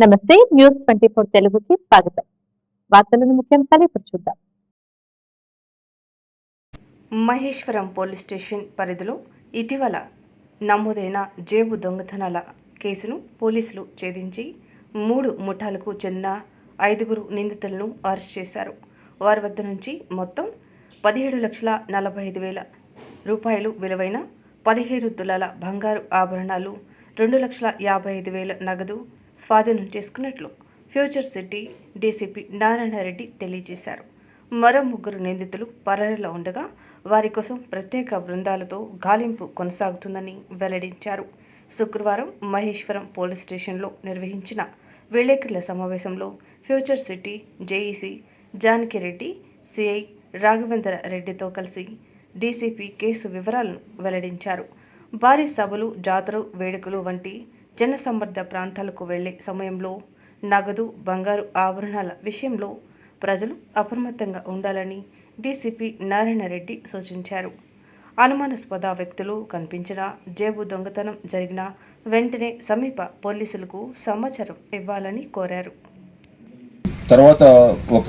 నమస్తే న్యూస్ 24 తెలుగుకి స్వాగతం. వార్తలను ముఖ్యాంశాలు ఇప్పుడు చూద్దాం. మహేశ్వరం పోలీస్ స్టేషన్ పరిధిలో ఇటీవల నమోదైన జేబు దొంగతనాల కేసును పోలీసులు ఛేదించి 3 ముఠాలకు చెందిన 5 నిందితులను అరెస్ట్ చేశారు. వారి వద్ద నుంచి మొత్తం 17,45,000 రూపాయలు విలువైన 15 తులాల బంగారు ఆభరణాలు, 2,55,000 నగదు స్వాధీనం చేసుకున్నట్లు ఫ్యూచర్ సిటీ డీసీపీ నారాయణరెడ్డి తెలియజేశారు. మరో 3 నిందితులు పరారీలో ఉండగా వారి కోసం ప్రత్యేక బృందాలతో గాలింపు కొనసాగుతుందని వెల్లడించారు. శుక్రవారం మహేశ్వరం పోలీస్ స్టేషన్లో నిర్వహించిన విలేకరుల సమావేశంలో future city JEC Janaki Reddy, CI Raghavendra రెడ్డితో కలిసి డీసీపీ కేసు వివరాలను వెల్లడించారు. భారీ సభలు, జాతర, వేడుకలు వంటి జనసమ్మర్ద ప్రాంతాలకు వెళ్లే సమయంలో నగదు, బంగారు ఆభరణాల విషయంలో ప్రజలు అప్రమత్తంగా ఉండాలని డీసీపీ నారాయణరెడ్డి సూచించారు. అనుమానాస్పద వ్యక్తులు కనిపించిన జేబు దొంగతనం జరిగిన వెంటనే సమీప పోలీసులకు సమాచారం ఇవ్వాలని కోరారు. తర్వాత ఒక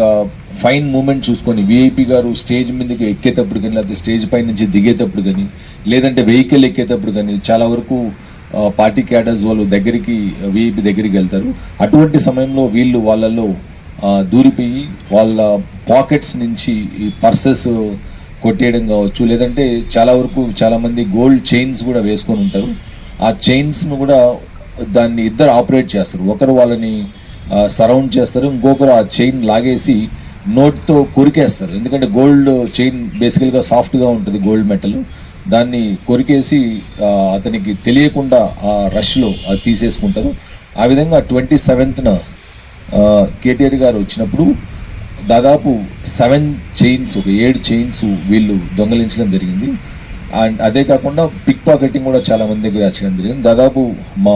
ఫైన్ మూమెంట్ చూసుకొని విఐపి గారు స్టేజ్ మీదకి ఎక్కేటప్పుడు కానీ, లేకపోతే స్టేజ్ పై నుంచి దిగేటప్పుడు కానీ, లేదంటే వెహికల్ ఎక్కేటప్పుడు కానీ చాలా వరకు పార్టీ క్యాడర్స్ వాళ్ళు విఐపి దగ్గరికి వెళ్తారు. అటువంటి సమయంలో వీళ్ళు వాళ్ళలో దూరిపోయి వాళ్ళ పాకెట్స్ నుంచి ఈ పర్సెస్ కొట్టేయడం కావచ్చు, లేదంటే చాలామంది గోల్డ్ చైన్స్ కూడా వేసుకొని ఉంటారు. ఆ చైన్స్ను కూడా దాన్ని ఇద్దరు ఆపరేట్ చేస్తారు. ఒకరు వాళ్ళని సరౌండ్ చేస్తారు, ఇంకొకరు ఆ చైన్ లాగేసి నోట్తో కొరికేస్తారు. ఎందుకంటే గోల్డ్ చైన్ బేసికల్గా సాఫ్ట్గా ఉంటుంది, గోల్డ్ మెటల్. దాన్ని కొరికేసి అతనికి తెలియకుండా ఆ రష్లో అది తీసేసుకుంటారు. ఆ విధంగా 27న కేటీఆర్ గారు వచ్చినప్పుడు దాదాపు 7 చైన్స్, 7 చైన్స్ వీళ్ళు దొంగలించడం జరిగింది. అండ్ అదే కాకుండా పిక్ పాకెటింగ్ కూడా చాలా మంది దగ్గర వచ్చడం జరిగింది. దాదాపు మా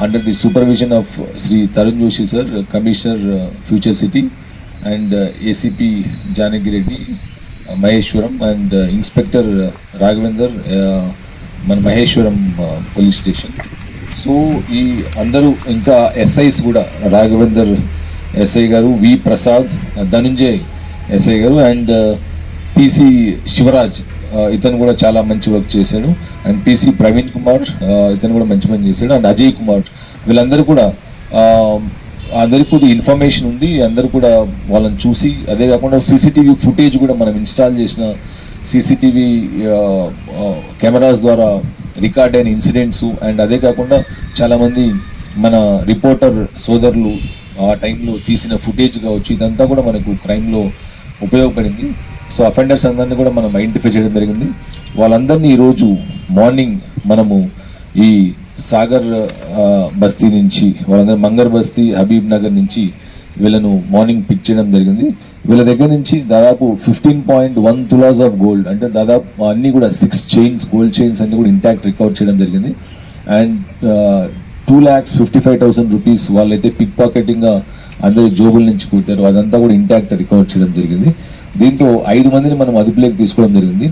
under the supervision of Shri Tarun Joshi sir, commissioner future city, and ACP Janaki Reddy Maheshwaram, and inspector Raghavender మన మహేశ్వరం పోలీస్ స్టేషన్. సో ఈ అందరూ, ఇంకా ఎస్ఐస్ కూడా రాఘవేందర్ ఎస్ఐ గారు, వి ప్రసాద్, ధనుంజయ్ ఎస్ఐ గారు, అండ్ పిసి శివరాజ్ ఇతను కూడా చాలా మంచి వర్క్ చేశాడు. అండ్ పిసి ప్రవీణ్ కుమార్ ఇతను కూడా మంచి పని చేశాడు. అండ్ అజయ్ కుమార్, వీళ్ళందరూ కూడా అందరికీ కూడా ఇన్ఫర్మేషన్ ఉంది. అందరూ కూడా వాళ్ళని చూసి, అదే కాకుండా సీసీటీవీ ఫుటేజ్ కూడా మనం ఇన్స్టాల్ చేసిన సీసీటీవీ కెమెరాస్ ద్వారా రికార్డ్ అయిన ఇన్సిడెంట్స్, అండ్ అదే కాకుండా చాలామంది మన రిపోర్టర్ సోదరులు ఆ టైంలో తీసిన ఫుటేజ్ కావచ్చు, ఇదంతా కూడా మనకు క్రైమ్లో ఉపయోగపడింది. సో అఫెండర్స్ అందరినీ కూడా మనం ఐడెంటిఫై చేయడం జరిగింది. వాళ్ళందరినీ ఈరోజు మార్నింగ్ మనము ఈ సాగర్ బస్తీ నుంచి, వాళ్ళందరూ మంగర్ బస్తీ, హబీబ్ నగర్ నుంచి వీళ్ళను మార్నింగ్ పిక్ చేయడం జరిగింది. వీళ్ళ దగ్గర నుంచి దాదాపు 15.1 తులాస్ ఆఫ్ గోల్డ్, అంటే దాదాపు అన్నీ కూడా 6 చైన్స్, గోల్డ్ చైన్స్ అన్నీ కూడా ఇంటాక్ట్ రికవర్ చేయడం జరిగింది. అండ్ 2,55,000 రూపీస్ వాళ్ళైతే పిక్ పాకెటింగ్గా అందరి జోబుల నుంచి కొట్టారు, అదంతా కూడా ఇంటాక్ట్ రికవర్ చేయడం జరిగింది. దీంతో 5 మందిని మనం అదుపులోకి తీసుకోవడం జరిగింది.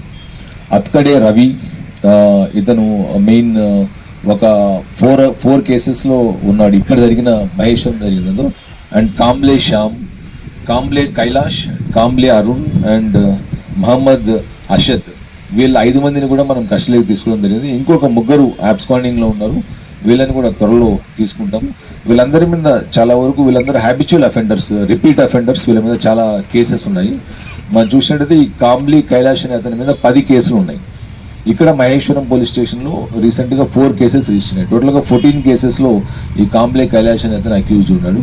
అత్కడే రవి, ఇతను మెయిన్ ఒక 4 కేసెస్లో ఉన్నాడు, ఇక్కడ జరిగిన మహేశ్వరం జరిగినదో. అండ్ కాంబ్లే శ్యామ్, కాంబ్లే కైలాష్, కాంబ్లే అరుణ్, అండ్ మహమ్మద్ అషద్, వీళ్ళ 5 మందిని కూడా మనం కస్టడీకి తీసుకోవడం జరిగింది. ఇంకొక 3 అబ్స్కాండింగ్లో ఉన్నారు, వీళ్ళని కూడా త్వరలో తీసుకుంటాం. వీళ్ళందరి మీద చాలా వరకు వీళ్ళందరూ హ్యాబిచువల్ అఫెండర్స్, రిపీట్ అఫెండర్స్, వీళ్ళ మీద చాలా కేసెస్ ఉన్నాయి. మనం చూసినట్టయితే ఈ కాంబ్లీ కైలాష్ అనే అతని మీద 10 కేసులు ఉన్నాయి. ఇక్కడ మహేశ్వరం పోలీస్ స్టేషన్లో రీసెంట్గా 4 కేసెస్ రిజిస్టర్ అయ్యాయి. టోటల్గా 14 కేసెస్లో ఈ కాంబ్లే కైలాష్ అనే అతను అక్యూజ్డ్ ఉన్నాడు.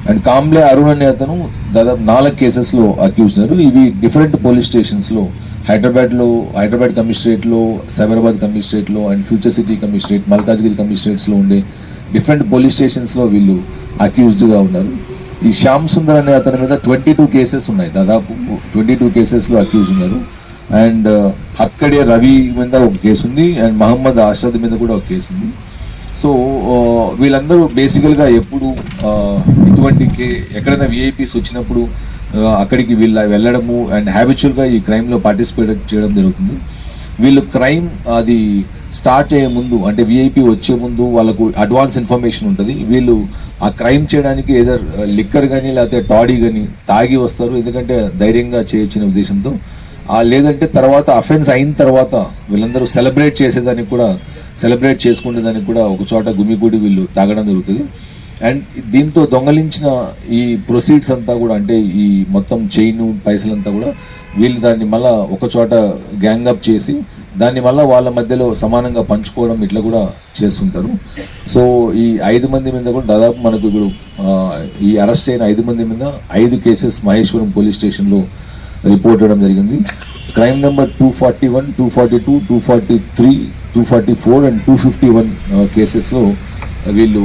అండ్ కాంబ్లే అరుణ్ అనే అతను దాదాపు 4 కేసెస్లో అక్యూజ్డ్ ఉన్నారు. ఇవి డిఫరెంట్ పోలీస్ స్టేషన్స్లో, హైదరాబాద్ కమిషనరేట్లో, సైబరాబాద్ కమిషనరేట్లో, and future city commissionerate, Malkajgiri కమిషనరేట్స్లో ఉండే డిఫరెంట్ పోలీస్ స్టేషన్స్లో వీళ్ళు అక్యూజ్డ్గా ఉన్నారు. ఈ శ్యామ్ సుందర్ అనే అతని మీద 22 కేసెస్ ఉన్నాయి, దాదాపు 22 కేసెస్లో అక్యూజ్ ఉన్నారు. అండ్ హత్కడే రవి మీద ఒక కేసు ఉంది, అండ్ మహమ్మద్ అషద్ మీద కూడా ఒక కేసు ఉంది. సో వీళ్ళందరూ బేసికల్గా ఎప్పుడు ఇటువంటి ఎక్కడైనా విఐపీస్ వచ్చినప్పుడు అక్కడికి వెళ్ళడము, అండ్ హ్యాబిచువల్గా ఈ క్రైమ్లో పార్టిసిపేట్ చేయడం జరుగుతుంది. వీళ్ళు క్రైమ్ అది స్టార్ట్ అయ్యే ముందు, అంటే విఐపి వచ్చే ముందు వాళ్ళకు అడ్వాన్స్ ఇన్ఫర్మేషన్ ఉంటుంది. వీళ్ళు ఆ క్రైమ్ చేయడానికి ఏదర్ లిక్కర్ కానీ లేకపోతే టాడీ కానీ తాగి వస్తారు, ఎందుకంటే ధైర్యంగా చేయొచ్చిన ఉద్దేశంతో. లేదంటే తర్వాత అఫెన్స్ అయిన తర్వాత వీళ్ళందరూ సెలబ్రేట్ చేసుకునేదానికి కూడా ఒక చోట గుమిగూడి వీళ్ళు తాగడం జరుగుతుంది. అండ్ దీంతో దొంగలించిన ఈ ప్రొసీడ్స్ అంతా కూడా, అంటే ఈ మొత్తం చైన్ పైసలంతా కూడా వీళ్ళు దాన్ని మళ్ళీ ఒక చోట గ్యాంగప్ చేసి దాన్ని మళ్ళీ వాళ్ళ మధ్యలో సమానంగా పంచుకోవడం ఇట్లా కూడా చేస్తుంటారు. సో ఈ 5 మంది మీద కూడా దాదాపు మనకు ఇప్పుడు ఈ అరెస్ట్ అయిన 5 మంది మీద 5 కేసెస్ మహేశ్వరం పోలీస్ స్టేషన్లో రిపోర్ట్ అవ్వడం జరిగింది. క్రైమ్ నెంబర్ 241, 242, 243, 244 అండ్ 251 కేసెస్లో వీళ్ళు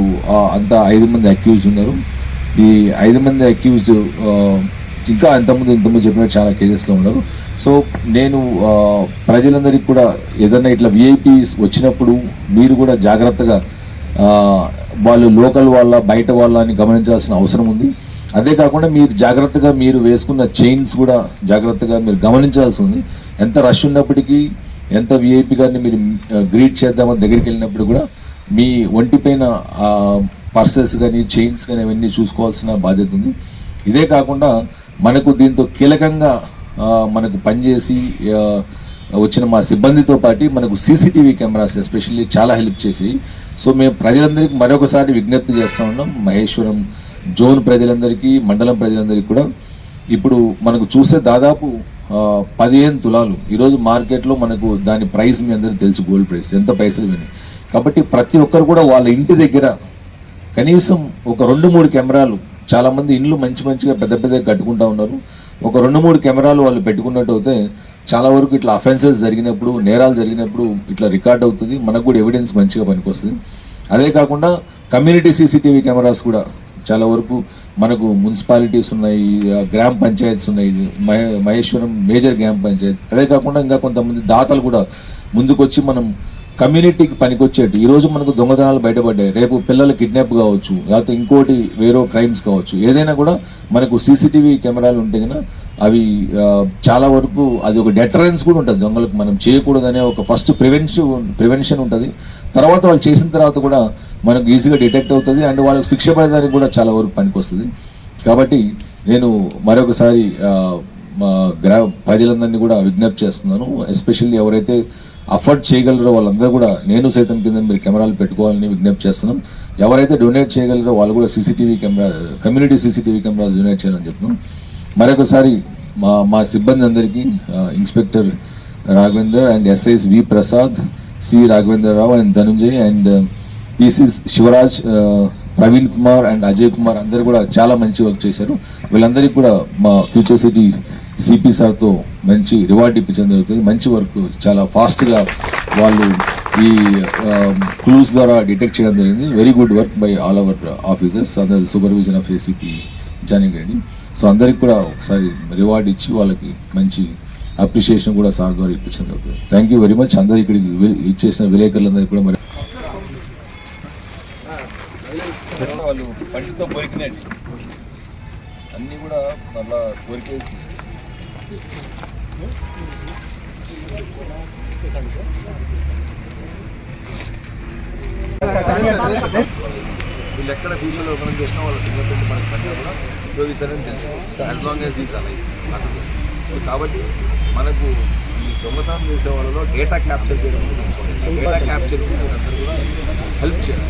అంతా 5 మంది అక్యూజ్డ్ ఉన్నారు. ఈ 5 మంది అక్యూజ్డ్ ఇంకా ఇంతకుముందు చెప్పినట్టు చాలా కేసెస్లో ఉన్నారు. సో నేను ప్రజలందరికీ కూడా ఏదన్నా ఇట్లా విఐపీస్ వచ్చినప్పుడు మీరు కూడా జాగ్రత్తగా వాళ్ళు లోకల్ వాళ్ళ బయట వాళ్ళ అని గమనించాల్సిన అవసరం ఉంది. అదే కాకుండా మీరు జాగ్రత్తగా మీరు వేసుకున్న చైన్స్ కూడా జాగ్రత్తగా మీరు గమనించాల్సి ఉంది. ఎంత రష్ ఉన్నప్పటికీ, ఎంత విఐపీ గారిని మీరు గ్రీట్ చేద్దామని దగ్గరికి వెళ్ళినప్పుడు కూడా మీ ఒంటిపైన పర్సెస్ కానీ చైన్స్ కానీ అవన్నీ చూసుకోవాల్సిన బాధ్యత ఉంది. ఇదే కాకుండా మనకు దీంతో కీలకంగా మనకు పనిచేసి వచ్చిన మా సిబ్బందితో పాటు మనకు సీసీటీవీ కెమెరాస్ ఎస్పెషల్లీ చాలా హెల్ప్ చేసి. సో మేము ప్రజలందరికీ మరొకసారి విజ్ఞప్తి చేస్తూ ఉన్నాం, మహేశ్వరం జోన్ ప్రజలందరికీ, మండలం ప్రజలందరికీ కూడా. ఇప్పుడు మనకు చూస్తే దాదాపు 15 తులాలు ఈరోజు మార్కెట్లో మనకు దాని ప్రైస్ మీ అందరికీ తెలుసు, గోల్డ్ ప్రైస్ ఎంత పైసలు విని. కాబట్టి ప్రతి ఒక్కరు కూడా వాళ్ళ ఇంటి దగ్గర కనీసం ఒక 2-3 కెమెరాలు, చాలామంది ఇండ్లు మంచిగా పెద్దగా కట్టుకుంటూ ఉన్నారు, ఒక 2-3 కెమెరాలు వాళ్ళు పెట్టుకున్నట్టు అయితే చాలా వరకు ఇట్లా అఫెన్సెస్ జరిగినప్పుడు, నేరాలు జరిగినప్పుడు ఇట్లా రికార్డ్ అవుతుంది, మనకు కూడా ఎవిడెన్స్ మంచిగా పనికొస్తుంది. అదే కాకుండా కమ్యూనిటీ సీసీటీవీ కెమెరాస్ కూడా చాలా వరకు మనకు మున్సిపాలిటీస్ ఉన్నాయి, గ్రామ పంచాయత్స్ ఉన్నాయి, మహేశ్వరం మేజర్ గ్రామ పంచాయత్. అదే కాకుండా ఇంకా కొంతమంది దాతలు కూడా ముందుకొచ్చి మనం కమ్యూనిటీకి పనికొచ్చేట్టు. ఈరోజు మనకు దొంగతనాలు బయటపడ్డాయి, రేపు పిల్లల కిడ్నాప్ కావచ్చు, లేకపోతే ఇంకోటి వేరే క్రైమ్స్ కావచ్చు, ఏదైనా కూడా మనకు సీసీటీవీ కెమెరాలు ఉంటే కనుక అవి చాలా వరకు అది ఒక డెటరెన్స్ కూడా ఉంటుంది. దొంగలకు మనం చేయకూడదనే ఒక ఫస్ట్ ప్రివెన్షన్ ఉంటుంది. తర్వాత వాళ్ళు చేసిన తర్వాత కూడా మనకు ఈజీగా డిటెక్ట్ అవుతుంది అండ్ వాళ్ళకి శిక్ష పడడానికి కూడా చాలా వరకు పనికొస్తుంది. కాబట్టి నేను మరొకసారి మా ప్రజలందరినీ కూడా విజ్ఞప్తి చేస్తున్నాను, ఎస్పెషల్లీ ఎవరైతే అఫోర్డ్ చేయగలరో వాళ్ళందరూ కూడా నేను సైతం కింద మీరు కెమెరాలు పెట్టుకోవాలని విజ్ఞప్తి చేస్తున్నాం. ఎవరైతే డొనేట్ చేయగలరో వాళ్ళు కూడా కమ్యూనిటీ సీసీటీవీ కెమెరాస్ డొనేట్ చేయాలని చెప్తున్నాం. మరొకసారి మా సిబ్బంది అందరికీ inspector Raghavender and SIs V Prasad, C Raghavender Rao and Dhanunjay and PCs Shivaraj, Praveen Kumar and Ajay Kumar అందరూ కూడా చాలా మంచి వర్క్ చేశారు. వీళ్ళందరికీ కూడా మా ఫ్యూచర్ సిటీ సిపి సార్తో మంచి రివార్డ్ ఇప్పించడం జరుగుతుంది. మంచి వర్క్, చాలా ఫాస్ట్గా వాళ్ళు ఈ క్లూస్ ద్వారా డిటెక్ట్ చేయడం జరిగింది. Very good work by all our officers under supervision of ACP జానింగ్ రెడ్డి. సో అందరికి కూడా ఒకసారి రివార్డ్ ఇచ్చి వాళ్ళకి మంచి అప్రిషియేషన్ కూడా సార్ ద్వారా ఇప్పించడం జరుగుతుంది. Thank you very much. అందరూ ఇక్కడికి ఇచ్చేసిన విలేకరులందరికీ కూడా మరి వాళ్ళు పంటితో కొరికినట్టు అన్నీ కూడా మళ్ళా కొరికేసి వీళ్ళు ఎక్కడ ఫ్యూచర్లో ఓపెన్ చేసినా వాళ్ళ ఫింగర్ ప్రింట్ మనకి పని కూడా ఉపయోగిస్తారని తెలుసు, as long as is alive. So కాబట్టి మనకు ఈ దొంగతనం చేసే వాళ్ళలో డేటా క్యాప్చర్ చేయడం, డేటా క్యాప్చర్కి అందరూ కూడా హెల్ప్ చేయాలి.